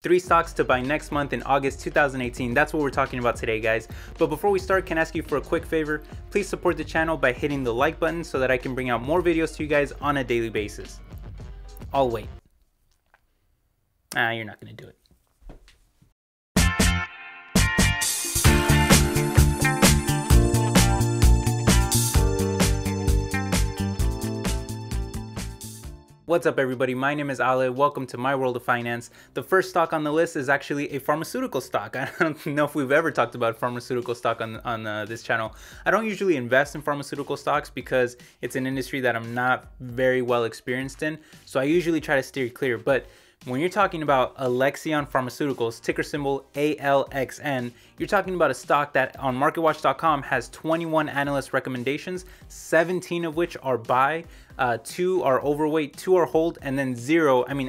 3 stocks to buy next month in August 2018. That's what we're talking about today, guys. But before we start, can I ask you for a quick favor? Please support the channel by hitting the like button so that I can bring out more videos to you guys on a daily basis. I'll wait. You're not gonna do it. What's up, everybody? My name is Ale. Welcome to my world of finance. The first stock on the list is actually a pharmaceutical stock. I don't know if we've ever talked about pharmaceutical stock on this channel. I don't usually invest in pharmaceutical stocks because it's an industry that I'm not very well experienced in. So I usually try to steer clear. But when you're talking about Alexion Pharmaceuticals, ticker symbol ALXN, you're talking about a stock that on MarketWatch.com has 21 analyst recommendations, 17 of which are buy, 2 are overweight, 2 are hold, and then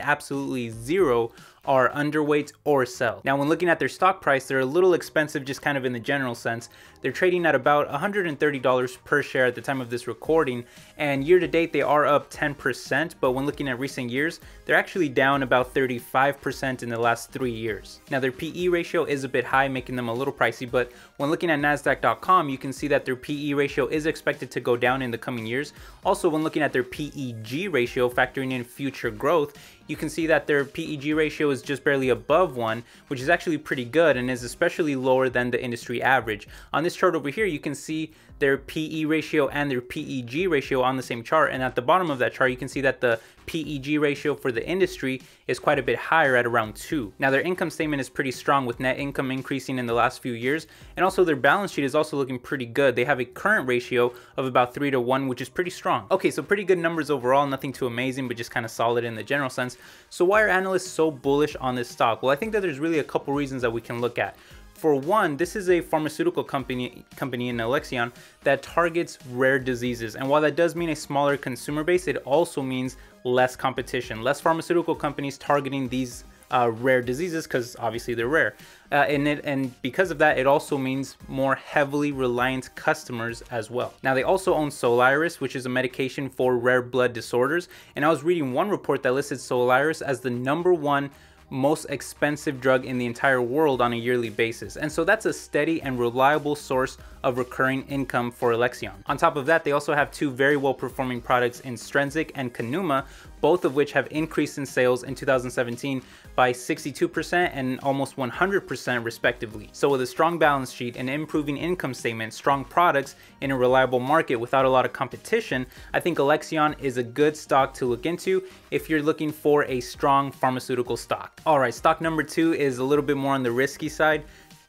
absolutely zero are underweight or sell. Now, when looking at their stock price, they're a little expensive just kind of in the general sense. They're trading at about $130 per share at the time of this recording, and year to date they are up 10%, but when looking at recent years, they're actually down about 35% in the last 3 years. Now, their PE ratio is a bit high, making them a little pricey, but when looking at Nasdaq.com, you can see that their PE ratio is expected to go down in the coming years. Also, when looking at their PEG ratio, factoring in future growth, you can see that their PEG ratio is just barely above 1, which is actually pretty good and is especially lower than the industry average. On this chart over here, you can see their PE ratio and their PEG ratio on the same chart, and at the bottom of that chart you can see that the PEG ratio for the industry is quite a bit higher at around 2. Now, their income statement is pretty strong with net income increasing in the last few years, and also their balance sheet is also looking pretty good. They have a current ratio of about 3 to 1, which is pretty strong. Okay, so pretty good numbers overall, nothing too amazing, but just kind of solid in the general sense. So why are analysts so bullish on this stock? Well, I think that there's really a couple reasons that we can look at. For one, this is a pharmaceutical company in Alexion that targets rare diseases. And while that does mean a smaller consumer base, it also means less competition, less pharmaceutical companies targeting these rare diseases because obviously they're rare. And because of that, it also means more heavily reliant customers as well. Now, they also own Solaris, which is a medication for rare blood disorders. And I was reading one report that listed Solaris as the #1 most expensive drug in the entire world on a yearly basis. And so that's a steady and reliable source of recurring income for Alexion. On top of that, they also have 2 very well performing products in Strensiq and Kanuma, both of which have increased in sales in 2017 by 62% and almost 100% respectively. So with a strong balance sheet, an improving income statement, strong products in a reliable market without a lot of competition, I think Alexion is a good stock to look into if you're looking for a strong pharmaceutical stock. All right, stock number 2 is a little bit more on the risky side.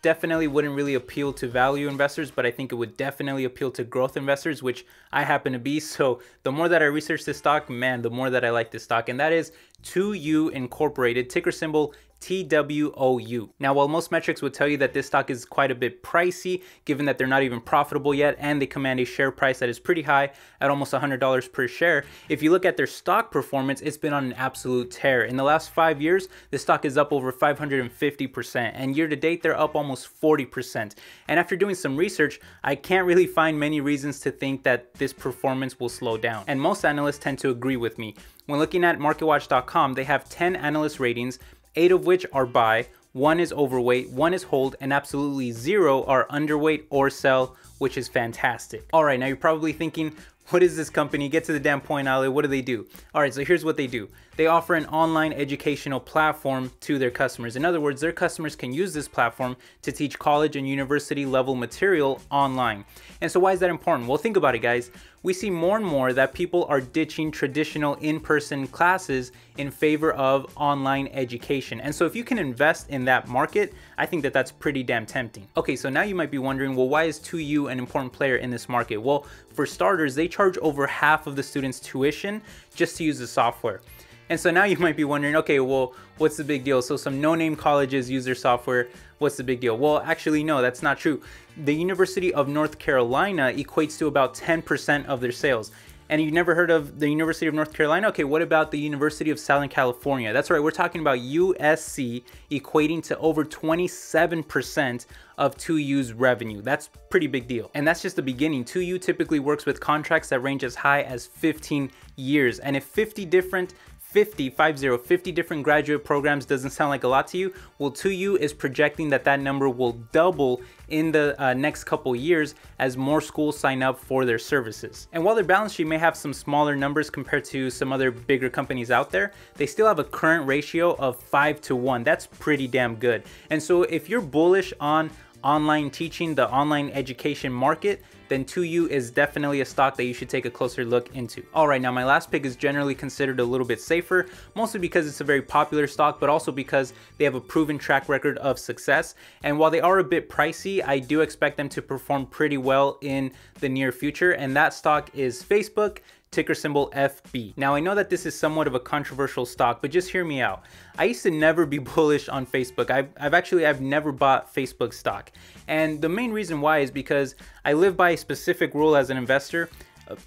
Definitely wouldn't really appeal to value investors, but I think it would definitely appeal to growth investors, which I happen to be. So the more that I research this stock, man, the more that I like this stock, and that is 2U Incorporated, ticker symbol TWOU. Now, while most metrics would tell you that this stock is quite a bit pricey, given that they're not even profitable yet and they command a share price that is pretty high at almost $100 per share, if you look at their stock performance, it's been on an absolute tear. In the last 5 years, the stock is up over 550%, and year to date, they're up almost 40%. And after doing some research, I can't really find many reasons to think that this performance will slow down. And most analysts tend to agree with me. When looking at MarketWatch.com, they have 10 analyst ratings, 8 of which are buy, 1 is overweight, 1 is hold, and absolutely 0 are underweight or sell, which is fantastic. All right, now you're probably thinking, what is this company? Get to the damn point, Ali. What do they do? All right, so here's what they do. They offer an online educational platform to their customers. In other words, their customers can use this platform to teach college and university level material online. And so why is that important? Well, think about it, guys. We see more and more that people are ditching traditional in-person classes in favor of online education. And so if you can invest in that market, I think that that's pretty damn tempting. Okay, so now you might be wondering, well, why is 2U an important player in this market? Well, for starters, they charge over half of the students' tuition just to use the software. And so now you might be wondering, okay, well, what's the big deal? So some no-name colleges use their software. What's the big deal? Well, actually, no, that's not true. The University of North Carolina equates to about 10% of their sales. And you've never heard of the University of North Carolina? Okay, what about the University of Southern California? That's right, we're talking about USC equating to over 27% of 2U's revenue. That's a pretty big deal. And that's just the beginning. 2U typically works with contracts that range as high as 15 years. And if 50 different 50 different graduate programs doesn't sound like a lot to you. Well, 2U is projecting that that number will double in the next couple years as more schools sign up for their services. And while their balance sheet may have some smaller numbers compared to some other bigger companies out there, they still have a current ratio of 5-to-1. That's pretty damn good. And so if you're bullish on online teaching, the online education market, then 2U is definitely a stock that you should take a closer look into. All right, now my last pick is generally considered a little bit safer, mostly because it's a very popular stock, but also because they have a proven track record of success. And while they are a bit pricey, I do expect them to perform pretty well in the near future. And that stock is Facebook, ticker symbol FB. Now I know that this is somewhat of a controversial stock, but just hear me out. I used to never be bullish on Facebook. I've never bought Facebook stock. And the main reason why is because I live by a specific rule as an investor.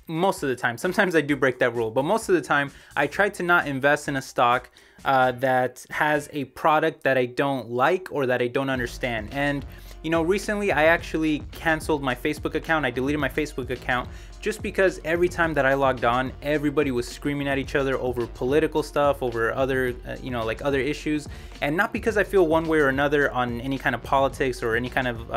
Most of the time, sometimes I do break that rule, but most of the time I try to not invest in a stock that has a product that I don't like or that I don't understand. And you know, recently I actually canceled my Facebook account. I deleted my Facebook account just because every time that I logged on, everybody was screaming at each other over political stuff, over other, like other issues. And not because I feel one way or another on any kind of politics or any kind of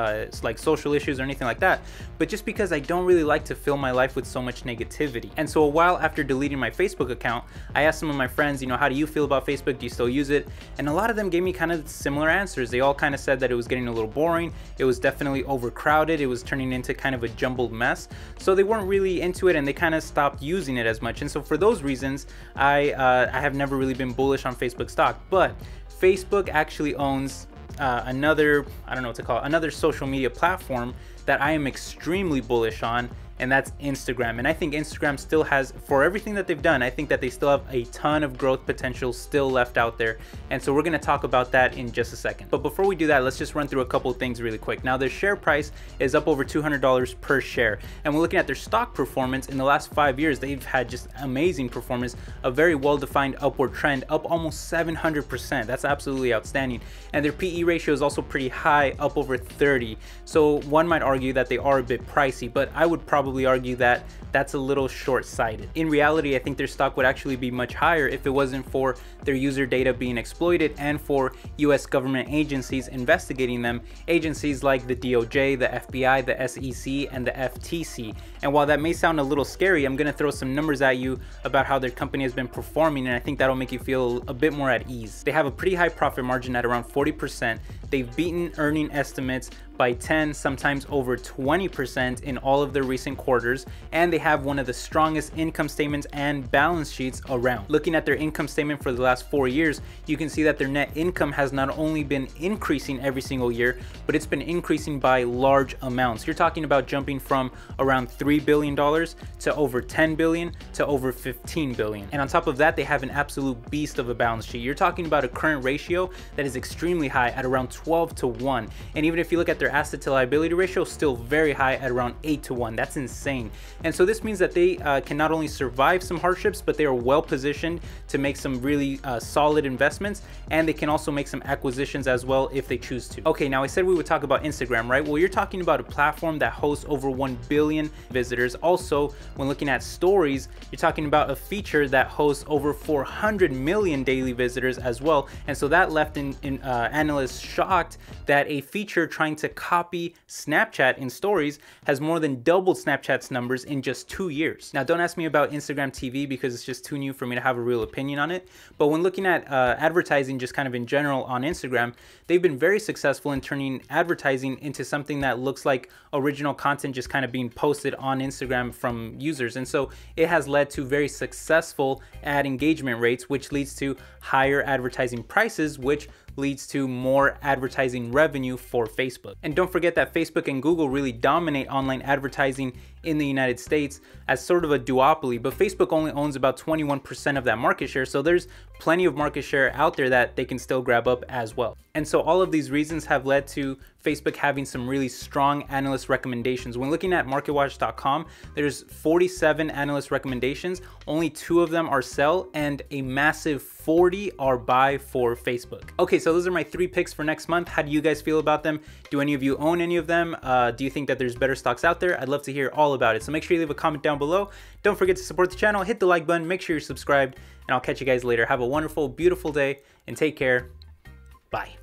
like social issues or anything like that, but just because I don't really like to fill my life with so much negativity. And so a while after deleting my Facebook account, I asked some of my friends, you know, how do you feel about Facebook? Do you still use it? And a lot of them gave me kind of similar answers. They all kind of said that it was getting a little boring. It was definitely overcrowded. It was turning into kind of a jumbled mess. So they weren't really into it and they kind of stopped using it as much. And so for those reasons, I have never really been bullish on Facebook stock. But Facebook actually owns another, I don't know what to call it, another social media platform that I am extremely bullish on, and that's Instagram. And I think Instagram still has, for everything that they've done, I think that they still have a ton of growth potential still left out there. And so we're gonna talk about that in just a second. But before we do that, let's just run through a couple of things really quick. Now their share price is up over $200 per share. And we're looking at their stock performance in the last 5 years. They've had just amazing performance, a very well-defined upward trend, up almost 700%. That's absolutely outstanding. And their PE ratio is also pretty high, up over 30. So one might argue that they are a bit pricey, but I would probably argue that that's a little short-sighted. In reality, I think their stock would actually be much higher if it wasn't for their user data being exploited and for US government agencies investigating them, agencies like the DOJ, the FBI, the SEC, and the FTC. And while that may sound a little scary, I'm gonna throw some numbers at you about how their company has been performing, and I think that'll make you feel a bit more at ease. They have a pretty high profit margin at around 40%. They've beaten earning estimates by 10, sometimes over 20% in all of their recent quarters, and they have one of the strongest income statements and balance sheets around. Looking at their income statement for the last 4 years, you can see that their net income has not only been increasing every single year, but it's been increasing by large amounts. You're talking about jumping from around $3 billion to over 10 billion to over 15 billion. And on top of that, they have an absolute beast of a balance sheet. You're talking about a current ratio that is extremely high at around 12-to-1. And even if you look at their asset to liability ratio, still very high at around 8-to-1. That's insane. And so this means that they can not only survive some hardships, but they are well positioned to make some really solid investments, and they can also make some acquisitions as well if they choose to. Okay, now I said we would talk about Instagram, right? Well, you're talking about a platform that hosts over 1 billion visitors. Also, when looking at stories, you're talking about a feature that hosts over 400 million daily visitors as well. And so that left analysts shocked that a feature trying to copy Snapchat in stories has more than doubled Snapchat's numbers in just 2 years. Now, don't ask me about Instagram TV because it's just too new for me to have a real opinion on it. But when looking at advertising just kind of in general on Instagram, they've been very successful in turning advertising into something that looks like original content just kind of being posted on Instagram from users. And so it has led to very successful ad engagement rates, which leads to higher advertising prices, which leads to more advertising revenue for Facebook. And don't forget that Facebook and Google really dominate online advertising in the United States as sort of a duopoly, but Facebook only owns about 21% of that market share, so there's plenty of market share out there that they can still grab up as well. And so all of these reasons have led to Facebook having some really strong analyst recommendations. When looking at MarketWatch.com, there's 47 analyst recommendations, only 2 of them are sell, and a massive 40 are buy for Facebook. Okay, so those are my 3 picks for next month. How do you guys feel about them? Do any of you own any of them? Do you think that there's better stocks out there? I'd love to hear all about it. So make sure you leave a comment down below. Don't forget to support the channel, hit the like button, make sure you're subscribed, and I'll catch you guys later. Have a wonderful, beautiful day, and take care. Bye.